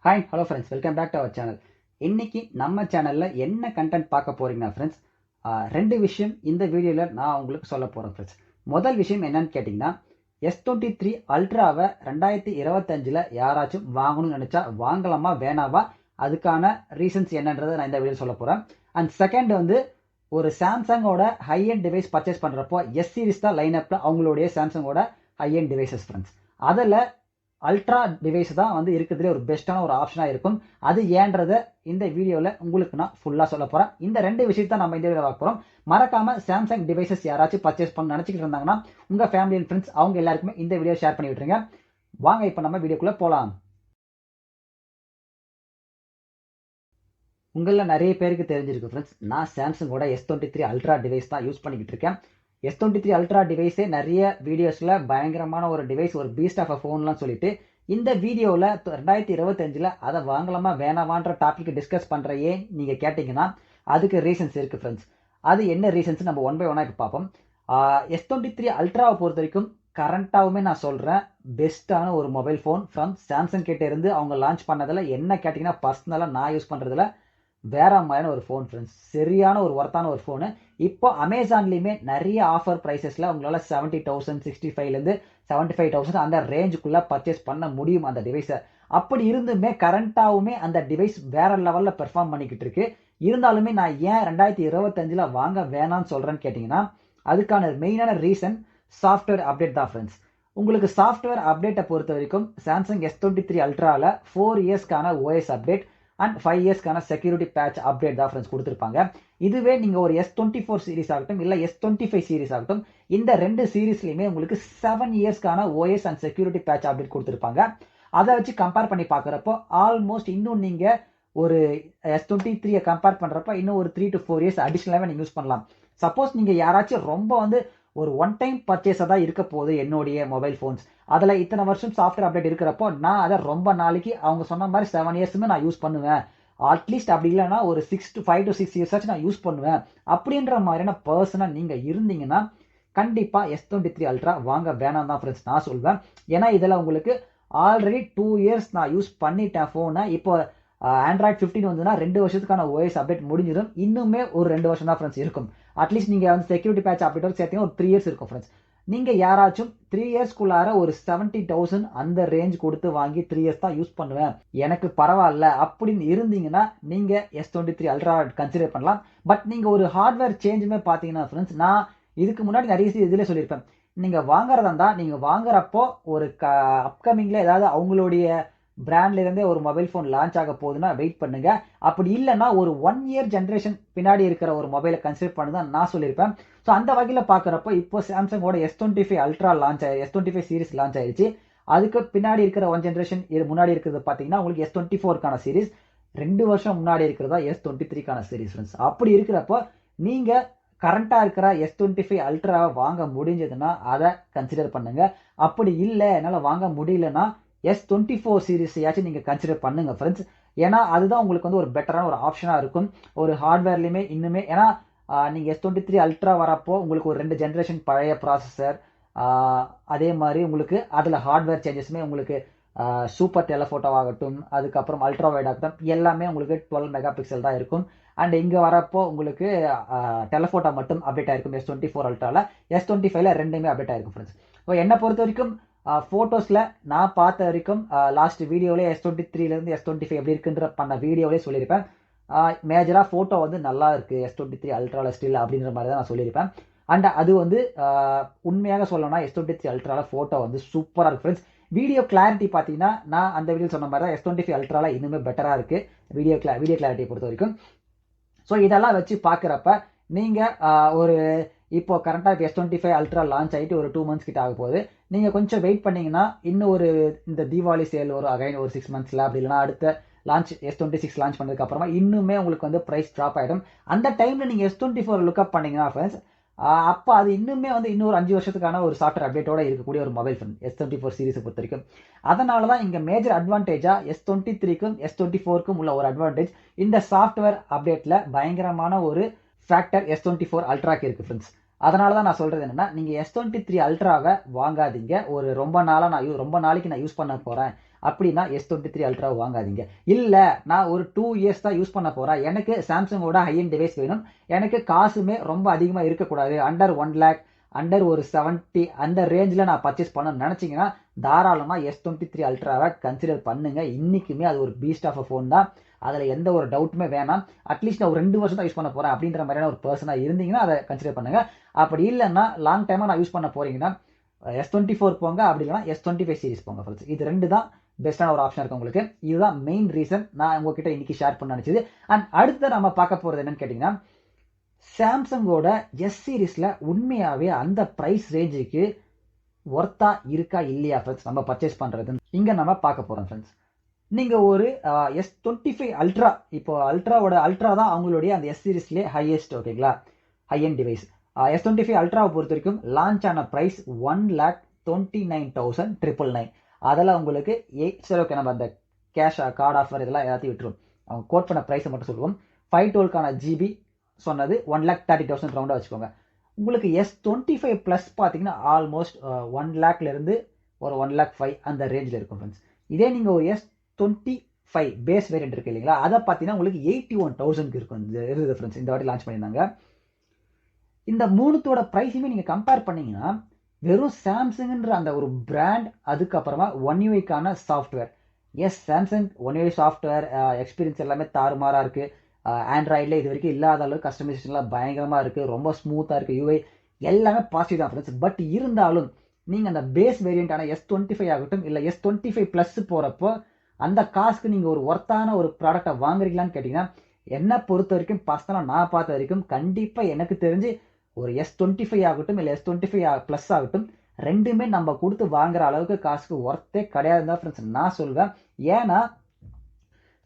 Hi hello friends, welcome back to our channel. இன்னைக்கு நம்ம சேனலில் என்ன கண்டென்ட் பார்க்க போறீங்கன்னா ஃப்ரெண்ட்ஸ், ரெண்டு விஷயம் இந்த வீடியோவில் நான் உங்களுக்கு சொல்ல போகிறேன் ஃப்ரெண்ட்ஸ். முதல் விஷயம் என்னன்னு கேட்டிங்கன்னா, S23 அல்ட்ராவை 2025 யாராச்சும் வாங்கணும்னு நினச்சா வாங்கலாமா வேணாவா, அதுக்கான ரீசன்ஸ் என்னன்றதை நான் இந்த வீடியோ சொல்ல போகிறேன். அண்ட் செகண்ட் வந்து ஒரு சாம்சங்கோட ஹை எண்ட் டிவைஸ் பர்ச்சேஸ் பண்ணுறப்போ எஸ் சீரிஸ் தான் லைனப்பில் அவங்களுடைய சாம்சங்கோட ஹை எண்ட் டிவைசஸ் ஃப்ரெண்ட்ஸ். அதில் அல்ட்ரா டிவைஸ் தான் வந்து இருக்கிறதுலே ஒரு பெஸ்ட்டான ஒரு ஆப்ஷனாக இருக்கும். அது ஏன்றதை இந்த வீடியோவில் உங்களுக்கு நான் ஃபுல்லாக சொல்ல போகிறேன். இந்த ரெண்டு விஷயத்தை நம்ம இந்த வீடியோவில் பார்க்க போகிறோம். மறக்காம சாம்சங் டிவைசஸ் யாராச்சும் பர்ச்சேஸ் பண்ண நினச்சிக்கிட்டு இருந்தாங்கன்னா உங்கள் ஃபேமிலி அண்ட் ஃப்ரெண்ட்ஸ் அவங்க எல்லாருக்குமே இந்த வீடியோ ஷேர் பண்ணி விட்டுருங்க. வாங்க இப்போ நம்ம வீடியோக்குள்ளே போகலாம். உங்களில் நிறைய பேருக்கு தெரிஞ்சிருக்கு ஃப்ரெண்ட்ஸ், நான் சாம்சங்கோட S23 அல்ட்ரா டிவைஸ் தான் யூஸ் பண்ணிக்கிட்டு இருக்கேன். S23 அல்ட்ரா டிவைஸே நிறைய வீடியோஸில் பயங்கரமான ஒரு டிவைஸ், ஒரு பீஸ்ட் ஆஃப் அ ஃபோன்லாம் சொல்லிட்டு இந்த வீடியோவில் 2025 அதை வாங்கலாமா வேணாமான்ற டாபிக் டிஸ்கஸ் பண்ணுற ஏன் நீங்கள் கேட்டிங்கன்னா அதுக்கு ரீசன்ஸ் இருக்குது ஃப்ரெண்ட்ஸ். அது என்ன ரீசன்ஸ் நம்ம ஒன் பை ஒன்னாக இப்போ பார்ப்போம். S23 அல்ட்ராவை பொறுத்த வரைக்கும் கரண்ட்டாகவுமே நான் சொல்கிறேன் பெஸ்ட்டான ஒரு மொபைல் ஃபோன் ஃப்ரம் சாம்சங் கிட்டே இருந்து அவங்க லான்ச் பண்ணதில் என்ன கேட்டிங்கன்னா பர்சனலாக நான் யூஸ் பண்ணுறதுல வேற மாதிரியான ஒரு ஃபோன் ஃப்ரெண்ட்ஸ். சரியான ஒரு ஒர்த்தான ஒரு ஃபோனு. இப்போ அமேசான்லேயுமே நிறைய ஆஃபர் ப்ரைஸஸில் உங்களால் 70,000 65லேருந்து 75,000 அந்த ரேஞ்சுக்குள்ளே பர்ச்சேஸ் பண்ண முடியும் அந்த டிவைஸை. அப்படி இருந்துமே கரண்ட்டாகவுமே அந்த டிவைஸ் வேற லெவலில் பெர்ஃபார்ம் பண்ணிக்கிட்டு இருக்கு. இருந்தாலுமே நான் ஏன் 2025 வாங்க வேணான்னு சொல்கிறேன்னு கேட்டிங்கன்னா அதுக்கான மெயினான ரீசன் சாஃப்ட்வேர் அப்டேட் தான் ஃப்ரெண்ட்ஸ். உங்களுக்கு சாஃப்ட்வேர் அப்டேட்டை பொறுத்த வரைக்கும் சாம்சங் S23 அல்ட்ராவில் 4 இயர்ஸ்க்கான ஓஎஸ் அப்டேட் அண்ட் 5 இயர்ஸ்க்கான செக்யூரிட்டி பேட்ச் அப்டேட் தான் ஃப்ரெண்ட்ஸ் கொடுத்துருப்பாங்க. இதுவே நீங்கள் ஒரு S24 சீரிஸ் ஆகட்டும் இல்லை S25 சீரிஸ் ஆகட்டும், இந்த ரெண்டு சீரீஸ்லையுமே உங்களுக்கு 7 இயர்ஸ்க்கான OS and security patch update கொடுத்துருப்பாங்க. அதை வச்சு கம்பேர் பண்ணி பார்க்குறப்போ ஆல்மோஸ்ட் இன்னும் நீங்கள் ஒரு S23 கம்பேர் பண்ணுறப்போ இன்னும் ஒரு 3 to 4 இயர்ஸ் அடிஷ்னலாகவே நீங்கள் யூஸ் பண்ணலாம். சப்போஸ் நீங்கள் யாராச்சும் ரொம்ப வந்து ஒரு ஒன் டைம் பர்ச்சேஸாக தான் இருக்க போகுது என்னுடைய மொபைல் ஃபோன்ஸ், அதில் இத்தனை வருஷம் சாஃப்ட்வேர் அப்டேட் இருக்கிறப்போ நான் அதை ரொம்ப நாளைக்கு அவங்க சொன்ன மாதிரி 7 இயர்ஸுமே நான் யூஸ் பண்ணுவேன், அட்லீஸ்ட் அப்படி இல்லைன்னா ஒரு 5 to 6 இயர்ஸ் ஆச்சு நான் யூஸ் பண்ணுவேன் அப்படின்ற மாதிரியான பர்சனாக நீங்கள் இருந்தீங்கன்னா கண்டிப்பாக S23 அல்ட்ரா வாங்க வேணாம் தான் ஃப்ரெண்ட்ஸ் நான் சொல்வேன். ஏன்னா இதில் உங்களுக்கு ஆல்ரெடி 2 இயர்ஸ் நான் யூஸ் பண்ணிட்டேன் ஃபோனை. இப்போ ஆண்ட்ராய்ட் 15 வந்துன்னா 2 வருஷத்துக்கான ஓஎஸ் அப்டேட் முடிஞ்சிடும். இன்னுமே ஒரு 2 வருஷம் தான் ஃப்ரெண்ட்ஸ் இருக்கும். அட்லீஸ்ட் நீங்கள் வந்து செக்யூரிட்டி பேட்ச் அப்டேட்டோட சேர்த்தீங்கன்னா ஒரு 3 இயர்ஸ் இருக்கும் ஃப்ரெண்ட்ஸ். நீங்கள் யாராச்சும் 3 இயர்ஸ்க்குள்ளார ஒரு 70,000 அந்த ரேஞ்ச் கொடுத்து வாங்கி 3 இயர்ஸ் தான் யூஸ் பண்ணுவேன், எனக்கு பரவாயில்ல அப்படின்னு இருந்தீங்கன்னா நீங்கள் S23 அல்ட்ரா கன்சிடர் பண்ணலாம். பட் நீங்கள் ஒரு ஹார்ட்வேர் சேஞ்சுமே பார்த்தீங்கன்னா ஃப்ரெண்ட்ஸ், நான் இதுக்கு முன்னாடி நிறைய இதில் சொல்லியிருப்பேன், நீங்கள் வாங்குறதா இருந்தால் நீங்கள் வாங்குறப்போ ஒரு அப்கமிங்கில் ஏதாவது அவங்களுடைய பிராண்ட்ல இருந்தே ஒரு மொபைல் ஃபோன் லான்ச் ஆக போகுதுன்னா வெயிட் பண்ணுங்க. அப்படி இல்லைன்னா ஒரு 1 இயர் ஜென்ரேஷன் பின்னாடி இருக்கிற ஒரு மொபைலை கன்சிடர் பண்ணுதான் நான் சொல்லியிருப்பேன். ஸோ அந்த வகையில் பார்க்குறப்போ இப்போ சாம்சங்கோட S25 ultra launch S25 series launch ஆயிடுச்சு. அதுக்கு பின்னாடி இருக்கிற 1 ஜென்ரேஷன் முன்னாடி இருக்கிறது பார்த்தீங்கன்னா உங்களுக்கு S24க்கான சீரிஸ், 2 வருஷம் முன்னாடி இருக்கிறதா S23க்கான சீரிஸ் ஃப்ரெண்ட்ஸ். அப்படி இருக்கிறப்போ நீங்கள் கரண்ட்டாக இருக்கிற S25 அல்ட்ராவை வாங்க முடிஞ்சதுன்னா அதை கன்சிடர் பண்ணுங்க. அப்படி இல்லை என்னால் வாங்க முடியலன்னா S24 சீரிஸையாச்சும் நீங்கள் கன்சிடர் பண்ணுங்க ஃப்ரெண்ட்ஸ். ஏன்னா அதுதான் உங்களுக்கு வந்து ஒரு பெட்டரான ஒரு ஆப்ஷனாக இருக்கும். ஒரு ஹார்ட்வேர்லையுமே இன்னுமே ஏன்னா நீங்கள் S23 அல்ட்ரா வரப்போ உங்களுக்கு ஒரு 2 ஜென்ரேஷன் பழைய ப்ராசஸர், அதே மாதிரி உங்களுக்கு அதில் ஹார்ட்வேர் சேஞ்சஸுமே உங்களுக்கு சூப்பர் டெலஃபோட்டோ ஆகட்டும், அதுக்கப்புறம் அல்ட்ரா வைட் ஆகட்டும், எல்லாமே உங்களுக்கு 12 மெகா பிக்சல் தான் இருக்கும். அண்ட் இங்கே வரப்போ உங்களுக்கு டெலஃபோட்டோ மட்டும் அப்டேட் ஆயிருக்கும் S24 அல்ட்ராவில். S25ல ரெண்டுமே அப்டேட் ஆயிருக்கும் ஃப்ரெண்ட்ஸ். ஸோ என்னை பொறுத்த வரைக்கும் ஃபோட்டோஸில் நான் பார்த்த வரைக்கும் லாஸ்ட் வீடியோவிலே S23லேருந்து S25 எப்படி இருக்குன்ற பண்ண வீடியோவிலே சொல்லியிருப்பேன். மேஜராக ஃபோட்டோ வந்து நல்லா இருக்குது S23 அல்ட்ராவில் ஸ்டில் அப்படின்ற மாதிரி தான் நான் சொல்லியிருப்பேன். அண்ட் அது வந்து உண்மையாக சொல்லணும்னா S23 அல்ட்ராவில் ஃபோட்டோ வந்து சூப்பராக இருக்குது ஃப்ரெண்ட்ஸ். வீடியோ கிளாரிட்டி பார்த்தீங்கன்னா நான் அந்த வீடியோ சொன்ன மாதிரி தான் S25 அல்ட்ராவில் இன்னுமே பெட்டராக இருக்குது வீடியோ கிளாரிட்டியை பொறுத்த வரைக்கும். ஸோ இதெல்லாம் வச்சு பார்க்குறப்ப நீங்கள் ஒரு இப்போ கரண்ட்டாக இப்போ S25 அல்ட்ரா லான்ச் ஆகிட்டு ஒரு 2 மந்த்ஸ் கிட்ட ஆக போகுது. நீங்கள் கொஞ்சம் வெயிட் பண்ணிங்கன்னா இன்னும் ஒரு இந்த தீபாவளி சேல் ஒரு அகைன் ஒரு 6 மந்த்ஸில் அப்படி இல்லைனா அடுத்த லான்ச் S26 லான்ச் பண்ணதுக்கப்புறமா இன்னுமே உங்களுக்கு வந்து ப்ரைஸ் ட்ராப் ஆகிடும். அந்த டைமில் நீங்கள் S24 லுக்அப் பண்ணிங்கன்னா ஃப்ரெண்ட்ஸ், அப்போ அது இன்னுமே வந்து இன்னொரு 5 வருஷத்துக்கான ஒரு சாஃப்ட்வேர் அப்டேட்டோட இருக்கக்கூடிய ஒரு மொபைல் ஃபோன் S24 சீரிஸை பொறுத்த வரைக்கும். அதனால தான் இங்கே மேஜர் அட்வான்டேஜாக S23க்கும் S24க்கும் உள்ள ஒரு அட்வான்டேஜ் இந்த சாஃப்ட்வேர் அப்டேட்டில் பயங்கரமான ஒரு ஃபேக்டர் S24 அல்ட்ராக்கு இருக்குது ஃப்ரெண்ட்ஸ். அதனால தான் நான் சொல்கிறது என்னென்னா, நீங்கள் S23 அல்ட்ராவை வாங்காதீங்க. ஒரு ரொம்ப நாளைக்கு நான் யூஸ் பண்ண போகிறேன் அப்படின்னா S23 அல்ட்ரா வாங்காதீங்க. இல்லை நான் ஒரு 2 இயர்ஸ் தான் யூஸ் பண்ண போகிறேன், எனக்கு சாம்சங்கோட ஹையன் டிவைஸ் வேணும், எனக்கு காசுமே ரொம்ப அதிகமாக இருக்கக்கூடாது, அண்டர் 1 லேக் அண்டர் ஒரு 70 அந்த ரேஞ்சில் நான் பர்ச்சேஸ் பண்ணணும்னு நினச்சிங்கன்னா தாராளமாக S23 அல்ட்ராவை கன்சிடர் பண்ணுங்க. இன்றைக்குமே அது ஒரு பீஸ்ட் ஆஃப் அ ஃபோன் தான், அதில் எந்த ஒரு டவுட்டுமே வேணாம். அட்லீஸ்ட் நான் ஒரு 2 வருஷம் தான் யூஸ் பண்ண போகிறேன் அப்படின்ற மாதிரியான ஒரு பர்சனாக இருந்தீங்கன்னா அதை கன்சிடர் பண்ணுங்கள். அப்படி இல்லைன்னா லாங் டைமாக நான் யூஸ் பண்ண போகிறீங்கன்னா S24 போங்க, அப்படி இல்லைனா S25 சீரிஸ் போங்க ஃப்ரெண்ட்ஸ். இது 2 தான் பெஸ்ட்டான ஒரு ஆப்ஷன் இருக்கு உங்களுக்கு. இதுதான் மெயின் ரீசன் நான் உங்ககிட்ட இன்னைக்கு ஷேர் பண்ண நினச்சது. அண்ட் அடுத்து நம்ம பார்க்க போகிறது என்னன்னு கேட்டிங்கன்னா, சாம்சங்கோட எஸ் சீரீஸில் உண்மையாகவே அந்த ப்ரைஸ் ரேஞ்சுக்கு ஒர்த்தா இருக்கா இல்லையா ஃப்ரெண்ட்ஸ் நம்ம பர்ச்சேஸ் பண்ணுறது இங்கே நம்ம பார்க்க போகிறோம் ஃப்ரெண்ட்ஸ். நீங்கள் ஒரு S25 அல்ட்ரா, இப்போ அல்ட்ரா தான் அவங்களுடைய அந்த எஸ் சீரீஸ்லேயே ஹையஸ்ட், ஓகேங்களா, ஹையன் டிவைஸ். S25 அல்ட்ராவை பொறுத்த வரைக்கும் லான்ச் ஆன ப்ரைஸ் 1,29,999. அதில் உங்களுக்கு சரி ஓகே நம்ம அந்த கேஷ் கார்டு ஆஃபர் இதெல்லாம் எல்லாத்தையும் விட்டுரும், அவங்க கோட் பண்ண ப்ரைஸை மட்டும் சொல்லுவோம். 512 ஜிபி சொன்னது 1,30,000 ரவுண்டாக வச்சுக்கோங்க. உங்களுக்கு S25 ப்ளஸ் பார்த்தீங்கன்னா ஆல்மோஸ்ட் 1 லேக்லேருந்து ஒரு 1,05,000 அந்த ரேஞ்சில் இருக்கும் ஃப்ரெண்ட்ஸ். இதே நீங்கள் ஒரு S25 பேஸ் வேரியன்ட் இருக்கு இல்லைங்களா, அதை பார்த்தீங்கன்னா உங்களுக்கு 81,000 இருக்கும் இருக்குது ஃப்ரெண்ட்ஸ். இந்த வாட்டி லான்ச் பண்ணியிருந்தாங்க. இந்த மூணுத்தோட ப்ரைஸுமே நீங்கள் கம்பேர் பண்ணிங்கன்னா வெறும் சாம்சங்ன்ற அந்த ஒரு பிராண்ட், அதுக்கப்புறமா ஒன் யூஐக்கான software, Samsung one UI software experience எல்லாமே தாறுமாறாக இருக்குது. ஆண்ட்ராய்டில் இது வரைக்கும் இல்லாத அளவுக்கு கஸ்டமைசேஷன்லாம் பயங்கரமாக இருக்குது, ரொம்ப ஸ்மூத்தாக இருக்குது, யூஐ எல்லாமே பாசிட்டிவ் தான் ஃப்ரெண்ட்ஸ். பட் இருந்தாலும் நீங்கள் அந்த பேஸ் வேரியண்டான S25 ஆகட்டும் இல்லை S25 ப்ளஸ் போகிறப்போ அந்த காசுக்கு நீங்கள் ஒரு ஒர்த்தான ஒரு ப்ராடக்டை வாங்குறீங்களான்னு கேட்டிங்கன்னா, என்னை பொறுத்த வரைக்கும் பர்சனலாக நான் பார்த்த வரைக்கும் கண்டிப்பாக எனக்கு தெரிஞ்சு ஒரு S25 ஆகட்டும் இல்லை S25 ப்ளஸ் ஆகட்டும், ரெண்டுமே நம்ம கொடுத்து வாங்குற அளவுக்கு காசுக்கு ஒர்த்தே கிடையாது தான் ஃப்ரெண்ட்ஸ் நான் சொல்வேன். ஏன்னா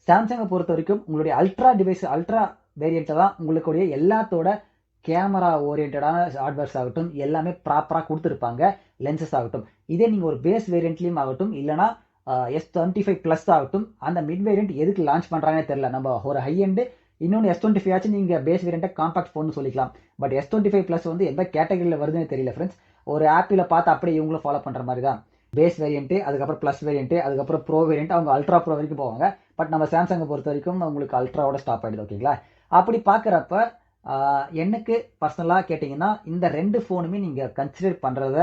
சாம்சங்கை பொறுத்த வரைக்கும் உங்களுடைய அல்ட்ரா டிவைஸ், அல்ட்ரா வேரியண்ட்டை தான் உங்களுடைய எல்லாத்தோட கேமரா ஓரியன்டான ஹார்ட்வேர்ஸ் ஆகட்டும் எல்லாமே ப்ராப்பராக கொடுத்துருப்பாங்க, லென்சஸ் ஆகட்டும். இதே நீங்கள் ஒரு பேஸ் வேரியண்ட்லேயும் ஆகட்டும் இல்லைனா S25 ப்ளஸ் ஆகட்டும், அந்த மிட் வேரியண்ட் எதுக்கு லான்ச் பண்ணுறாங்கன்னே தெரியல. நம்ம ஒரு ஹை எண்டு இன்னொன்று S25 ஆச்சு நீங்கள் பேஸ் வேரியண்ட்டை காம்பாக்ட் ஃபோன்னு சொல்லிக்கலாம். பட் S25 ப்ளஸ் வந்து எந்த கேட்டகரியில் வருதுன்னு தெரியல ஃப்ரெண்ட்ஸ். ஒரு ஆப்பில் பார்த்து அப்படியே இவங்களும் ஃபாலோ பண்ணுற மாதிரி தான். பேஸ் வேரியண்ட்டு, அதுக்கப்புறம் ப்ளஸ் வேரியண்ட்டு, அதுக்கப்புறம் ப்ரோ வேரியண்ட், அவங்க அல்ட்ரா ப்ரோ வரைக்கும் போவாங்க. பட் நம்ம சாம்சங்கை பொறுத்த வரைக்கும் உங்களுக்கு அல்ட்ராவோட ஸ்டாப் ஆகிடுது, ஓகேங்களா. அப்படி பார்க்குறப்ப எனக்கு பர்சனலாக கேட்டிங்கன்னா இந்த 2 ஃபோனுமே நீங்கள் கன்சிடர் பண்ணுறத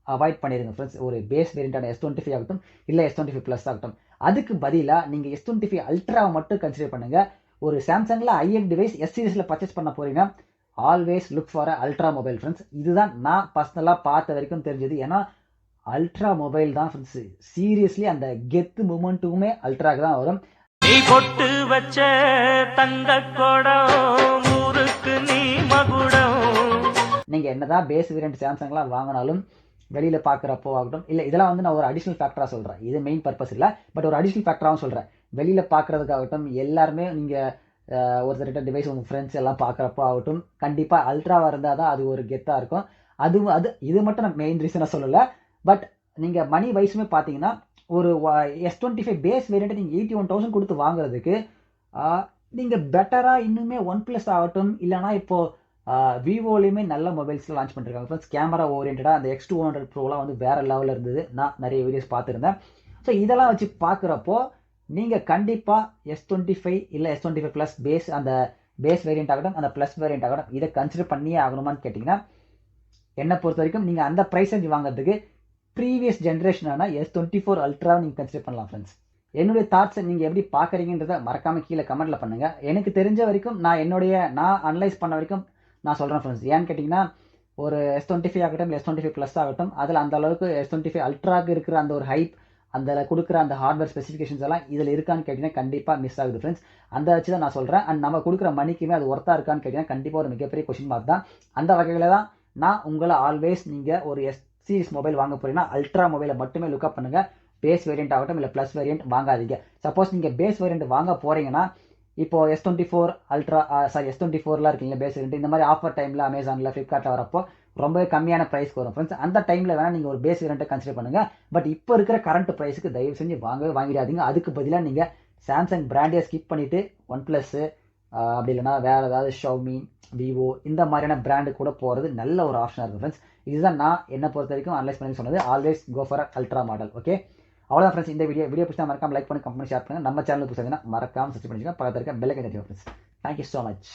அவாய்ட் பண்ணிடுங்க ஃப்ரெண்ட்ஸ். ஒரு பேஸ் வேரியண்டான S25 ஆகட்டும் இல்லை S25 ப்ளஸ் ஆகட்டும், அதுக்கு பதிலாக நீங்கள் S25 அல்ட்ராவை மட்டும் கன்சிடர் பண்ணுங்கள். ஒரு சாம்சங்கில் ஐஎன் டிவைஸ் எஸ் சீரீஸில் பர்ச்சேஸ் பண்ண போகிறீங்கன்னா always look for ultra mobile friends. இதுதான் நான் பர்சனலாக பார்த்த வரைக்கும் தெரிஞ்சது. ஏன்னா அல்ட்ரா மொபைல் தான் ஃப்ரெண்ட்ஸ் சீரியஸ்லி அந்த கெத்து மூமெண்ட்டுமே அல்ட்ராக்கு தான் வரும். நீ பொட்டு வச்ச தங்க கொடம் ஊருக்கு நீ மகுடம். நீங்கள் என்னதான் பேஸ் வேரியன்ட் சாம்சங்லாம் வாங்கினாலும் வெளியில் பார்க்குறப்போ ஆகட்டும் இல்லை, இதெல்லாம் வந்து நான் ஒரு அடிஷ்னல் ஃபேக்டராக சொல்கிறேன், இது மெயின் பர்பஸ் இல்லை, பட் ஒரு அடிஷ்னல் ஃபேக்டராகவும் சொல்கிறேன். வெளியில் பார்க்குறதுக்காகட்டும் எல்லாருமே நீங்கள் ஒருத்தர்கிட்ட டிவைஸ் உங்கள் ஃப்ரெண்ட்ஸ் எல்லாம் பார்க்குறப்போ ஆகட்டும் கண்டிப்பாக அல்ட்ராவாக இருந்தால் தான் அது ஒரு கெத்தாக இருக்கும். இது மட்டும் நான் மெயின் ரீசனாக சொல்லலை. பட் நீங்கள் மணி வைஸுமே பார்த்தீங்கன்னா ஒரு S25 பேஸ் வேரியண்ட்டை நீங்கள் 81,000 கொடுத்து வாங்குறதுக்கு நீங்கள் பெட்டராக இன்னுமே ஒன் ப்ளஸ் ஆகட்டும் இல்லைனா இப்போது விவோலையுமே நல்ல மொபைல்ஸ்லாம் லான்ச் பண்ணிருக்காங்க ஃப்ரெண்ட்ஸ். கேமரா ஓரியன்டாக அந்த X200 ப்ரோலாம் வந்து வேறு லெவலில் இருந்தது, நான் நிறைய வீடியோஸ் பார்த்துருந்தேன். ஸோ இதெல்லாம் வச்சு பார்க்குறப்போ நீங்கள் கண்டிப்பாக S25 இல்லை S25 ப்ளஸ் பேஸ், அந்த பேஸ் வேரியண்ட் ஆகட்டும் அந்த ப்ளஸ் வேரியண்ட் ஆகட்டும் இதை கன்சிடர் பண்ணியே ஆகணுமான்னு கேட்டிங்கன்னா, என்னை பொறுத்த வரைக்கும் நீங்கள் அந்த ப்ரைஸ் ரேஞ்ச் வாங்குறதுக்கு ப்ரீவியஸ் ஜென்ரேஷனான S24 அல்ட்ராவை நீங்கள் கன்சிடர் பண்ணலாம் ஃப்ரெண்ட்ஸ். என்னுடைய தாட்ஸை நீங்கள் எப்படி பார்க்குறீங்கன்றதை மறக்காமல் கீழே கமெண்ட்டில் பண்ணுங்கள். எனக்கு தெரிஞ்ச வரைக்கும் நான் அனலைஸ் பண்ண வரைக்கும் நான் சொல்கிறேன் ஃப்ரெண்ட்ஸ். ஏன்னு கேட்டிங்கன்னா ஒரு S25 ஆகட்டும் இல்லை S25 ப்ளஸ் ஆகட்டும் அதில் அந்த அளவுக்கு S25 அல்ட்ராக்கு இருக்கிற அந்த ஒரு ஹைப், அந்த கொடுக்குற அந்த ஹார்ட்வேர் ஸ்பெசிஃபிகேஷன்ஸ் எல்லாம் இதில் இருக்கான்னு கேட்டிங்கன்னா கண்டிப்பாக மிஸ் ஆகுது ஃப்ரெண்ட்ஸ். அந்த வச்சு தான் நான் சொல்கிறேன். அண்ட் நம்ம கொடுக்குற மணிக்குமே அது ஒர்த்தாக இருக்கான்னு கேட்டிங்கன்னா கண்டிப்பாக ஒரு மிகப்பெரிய கொஸ்டின் மார்க் தான். அந்த வகையில் தான் நான் உங்களை ஆல்வேஸ் நீங்கள் ஒரு எஸ் சீரிஸ் மொபைல் வாங்க போகிறீங்கன்னா அல்ட்ரா மொபைலை மட்டுமே லுக்அப் பண்ணுங்கள். பேஸ் வேரியண்ட் ஆகட்டும் இல்லை ப்ளஸ் வேரியண்ட் வாங்காதீங்க. சப்போஸ் நீங்கள் பேஸ் வேரியண்ட் வாங்க போகிறீங்கன்னா இப்போ S24 அல்ட்ரா S24லாம் இருக்கீங்க பேஸ் வேரியண்ட், இந்த மாதிரி ஆஃபர் டைமில் அமேசானில் ஃப்ளிப்கார்ட்டில் வரப்போ ரொம்பவே கம்மியான ப்ரைஸ்க்கு வரும் ஃப்ரெண்ட்ஸ். அந்த டைமில் வேணால் நீங்கள் ஒரு பேஸ் வேரியண்ட்டை கன்சிடர் பண்ணுங்கள். பட் இப்போ இருக்கிற கரண்ட் ப்ரைஸுக்கு தயவு செஞ்சு வாங்கிடாதீங்க. அதுக்கு பதிலாக நீங்கள் சாம்சங் பிராண்டே ஸ்கிப் பண்ணிவிட்டு ஒன் ப்ளஸ்ஸு அப்படி இல்லைனா வேறு ஏதாவது ஷவுமி, விவோ இந்த மாதிரியான பிராண்டு கூட போகிறது நல்ல ஒரு ஆப்ஷனாக இருக்கும் ஃப்ரெண்ட்ஸ். இதுதான் நான் என்னை பொறுத்த வரைக்கும் அனலைஸ் பண்ணி சொன்னது. Always go for ultra model, okay. அவ்வளோதான் ஃப்ரெண்ட்ஸ் இந்த வீடியோ பிடிச்சா மறக்காம லைக் பண்ணி கமெண்ட் ஷேர் பண்ணுங்க. நம்ம சேனலுக்கு புதுசாக மறக்காம சப்ஸ்கிரைப் பண்ணிக்கோங்க. பக்கத்தில் இருக்க பெல் ஐக்கன் தட்டி ஃப்ரெண்ட்ஸ். Thank you so much.